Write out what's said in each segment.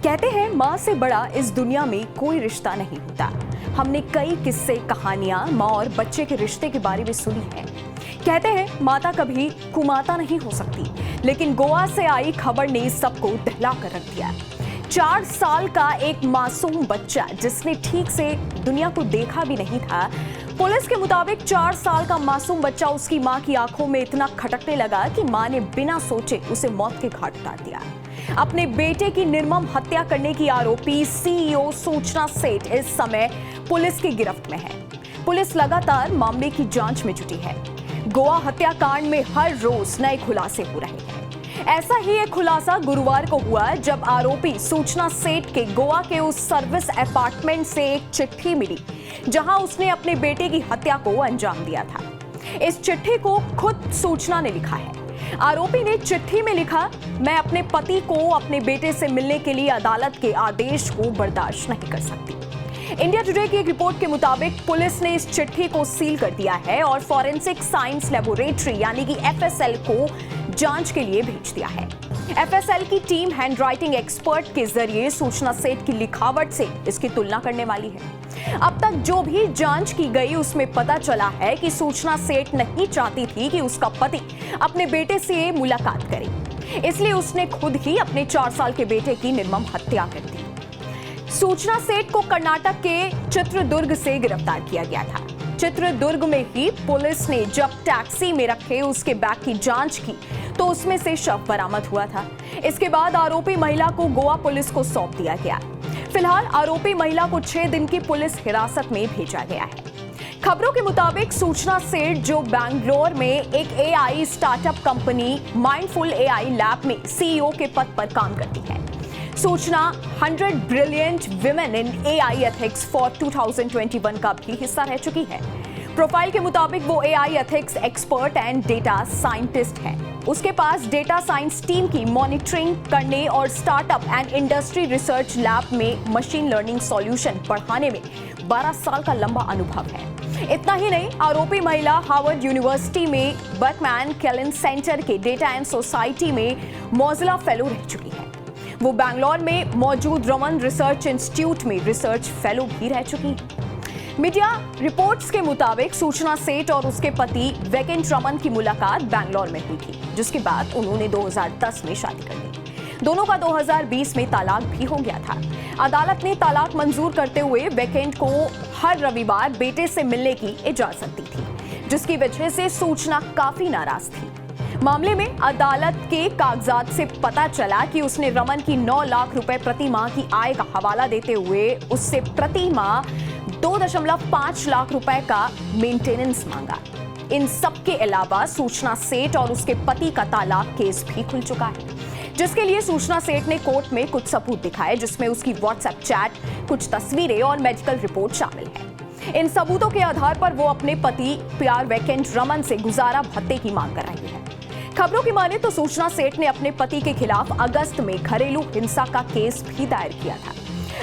कहते हैं माँ से बड़ा इस दुनिया में कोई रिश्ता नहीं होता। हमने कई किस्से कहानियां माँ और बच्चे के रिश्ते के बारे में सुनी हैं। कहते हैं माता कभी कुमाता नहीं हो सकती, लेकिन गोवा से आई खबर ने सबको दहला कर रख दिया। 4 साल का एक मासूम बच्चा जिसने ठीक से दुनिया को देखा भी नहीं था, पुलिस के मुताबिक 4 साल का मासूम बच्चा उसकी मां की आंखों में इतना खटकने लगा कि मां ने बिना सोचे उसे मौत के घाट उतार दिया। अपने बेटे की निर्मम हत्या करने की आरोपी सीईओ सूचना सेठ इस समय पुलिस की गिरफ्त में है। पुलिस लगातार मामले की जांच में जुटी है। गोवा हत्याकांड में हर रोज नए खुलासे हो रहे हैं। ऐसा ही एक खुलासा गुरुवार को हुआ जब आरोपी सूचना सेठ के गोवा के उस सर्विस अपार्टमेंट से एक चिट्ठी मिली जहां उसने अपने बेटे की हत्या को अंजाम दिया था। इस चिट्ठी को खुद सूचना ने लिखा है। आरोपी ने चिट्ठी में लिखा, मैं अपने पति को अपने बेटे से मिलने के लिए अदालत के आदेश को बर्दाश्त नहीं कर सकती। इंडिया टुडे की एक रिपोर्ट के मुताबिक पुलिस ने इस चिट्ठी को सील कर दिया है और फॉरेंसिक साइंस लेबोरेटरी यानी कि एफएसएल को जांच के लिए भेज दिया है। एफएसएल की टीम हैंडराइटिंग एक्सपर्ट के जरिए सूचना सेठ की लिखावट से इसकी तुलना करने वाली है। अब तक जो भी जांच की गई उसमें पता चला है कि सूचना सेठ नहीं चाहती थी कि उसका पति अपने बेटे से मुलाकात करे, इसलिए उसने खुद ही अपने 4 साल के बेटे की निर्मम हत्या कर दी। सूचना सेठ को कर्नाटक के चित्रदुर्ग से गिरफ्तार किया गया था। चित्रदुर्ग में ही पुलिस ने जब टैक्सी में रखे उसके बैग की जांच की तो उसमें से शव बरामद हुआ था। इसके बाद आरोपी महिला को गोवा पुलिस को सौंप दिया गया। फिलहाल आरोपी महिला को 6 दिन की पुलिस हिरासत में भेजा गया है। खबरों के मुताबिक सूचना सेठ जो बैंगलोर में एक AI startup company mindful AI lab में सीईओ के पद पर काम करती है। सूचना 100 brilliant women in AI ethics for 2021 का भी हिस्सा रह चुकी है। प्रोफाइल के मुताबिक वो AI ethics expert and data scientist है। उसके पास डेटा साइंस टीम की मॉनिटरिंग करने और startup and industry research lab में मशीन लर्निंग सॉल्यूशन बढ़ाने में 12 साल का लंबा अनुभव है। इतना ही नहीं, आरोपी महिला हार्वर्ड यूनिवर्सिटी में बर्कमैन केलन सेंटर के डेटा एंड सोसाइटी में मोजिला फेलो रह चुकी है। वो बैंगलोर में मौजूद रमन रिसर्च इंस्टीट्यूट में रिसर्च फेलो भी रह चुकी है। मीडिया रिपोर्ट्स के मुताबिक सूचना सेठ और उसके पति वेकेंट रमन की मुलाकात बैंगलोर में हुई थी, जिसके बाद उन्होंने 2010 में शादी कर ली। दोनों का 2020 में तलाक भी हो गया था। अदालत ने तलाक मंजूर करते हुए वेकेंट को हर रविवार बेटे से मिलने की इजाजत दी थी, जिसकी वजह से सूचना काफी नाराज थी। मामले में अदालत के कागजात से पता चला कि उसने रमन की 9 लाख रुपए प्रति माह की आय का हवाला देते हुए उससे प्रति माह 2.5 लाख रुपए का मेंटेनेंस मांगा। इन सब के अलावा सूचना सेठ और उसके पति का तलाक केस भी खुल चुका है, जिसके लिए सूचना सेठ ने कोर्ट में कुछ सबूत दिखाए, जिसमें उसकी व्हाट्सएप चैट, कुछ तस्वीरें और मेडिकल रिपोर्ट शामिल है। इन सबूतों के आधार पर वो अपने पति प्यार वेकेंट रमन से गुजारा भत्ते की मांग कर रही है। खबरों की माने तो सूचना सेठ ने अपने पति के खिलाफ अगस्त में घरेलू हिंसा का केस भी दायर किया था।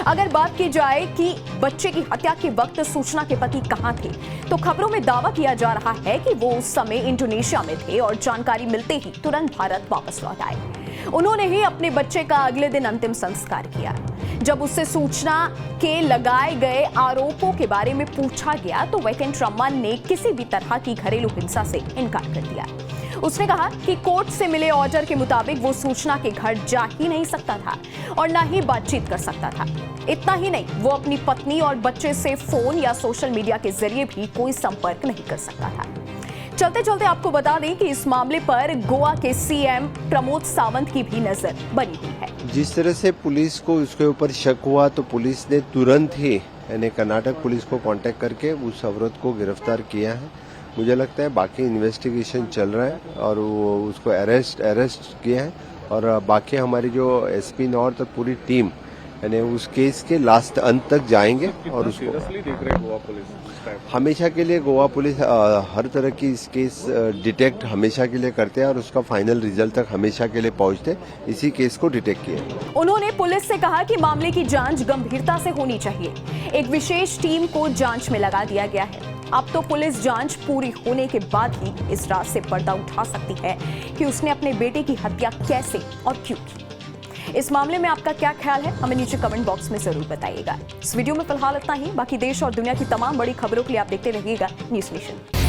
अगर बात की जाए कि बच्चे की हत्या के वक्त सूचना के पति कहां थे, तो खबरों में दावा किया जा रहा है कि वो उस समय इंडोनेशिया में थे और जानकारी मिलते ही तुरंत भारत वापस लौट आए। उन्होंने ही अपने बच्चे का अगले दिन अंतिम संस्कार किया। जब उससे सूचना के लगाए गए आरोपों के बारे में पूछा गया तो वेकेंट रमन ने किसी भी तरह की घरेलू हिंसा से इनकार कर दिया। उसने कहा कि कोर्ट से मिले ऑर्डर के मुताबिक वो सूचना के घर जा ही नहीं सकता था और ना ही बातचीत कर सकता था। इतना ही नहीं, वो अपनी पत्नी और बच्चे से फोन या सोशल मीडिया के जरिए भी कोई संपर्क नहीं कर सकता था। चलते चलते आपको बता दें कि इस मामले पर गोवा के सीएम प्रमोद सावंत की भी नजर बनी हुई है। जिस तरह से पुलिस को उसके ऊपर शक हुआ तो पुलिस ने तुरंत ही यानी कर्नाटक पुलिस को कांटेक्ट करके उस औरत को गिरफ्तार किया है। मुझे लगता है बाकी इन्वेस्टिगेशन चल रहा है और वो उसको अरेस्ट किया है और बाकी हमारी जो एसपी नॉर्थ और पूरी टीम यानी उस केस के लास्ट अंत तक जाएंगे और उसको गोवा पुलिस हमेशा के लिए गोवा पुलिस हर तरह की इस केस डिटेक्ट हमेशा के लिए करते हैं और उसका फाइनल रिजल्ट तक हमेशा के लिए पहुंचते इसी केस को डिटेक्ट किया। उन्होंने पुलिस से कहा कि मामले की जांच गंभीरता से होनी चाहिए। एक विशेष टीम को जांच में लगा दिया गया है। अब तो पुलिस जांच पूरी होने के बाद ही इस राज से पर्दा उठा सकती है कि उसने अपने बेटे की हत्या कैसे और क्यों की। इस मामले में आपका क्या ख्याल है, हमें नीचे कमेंट बॉक्स में जरूर बताइएगा। इस वीडियो में फिलहाल इतना ही। बाकी देश और दुनिया की तमाम बड़ी खबरों के लिए आप देखते रहिएगा न्यूज़ नेशन।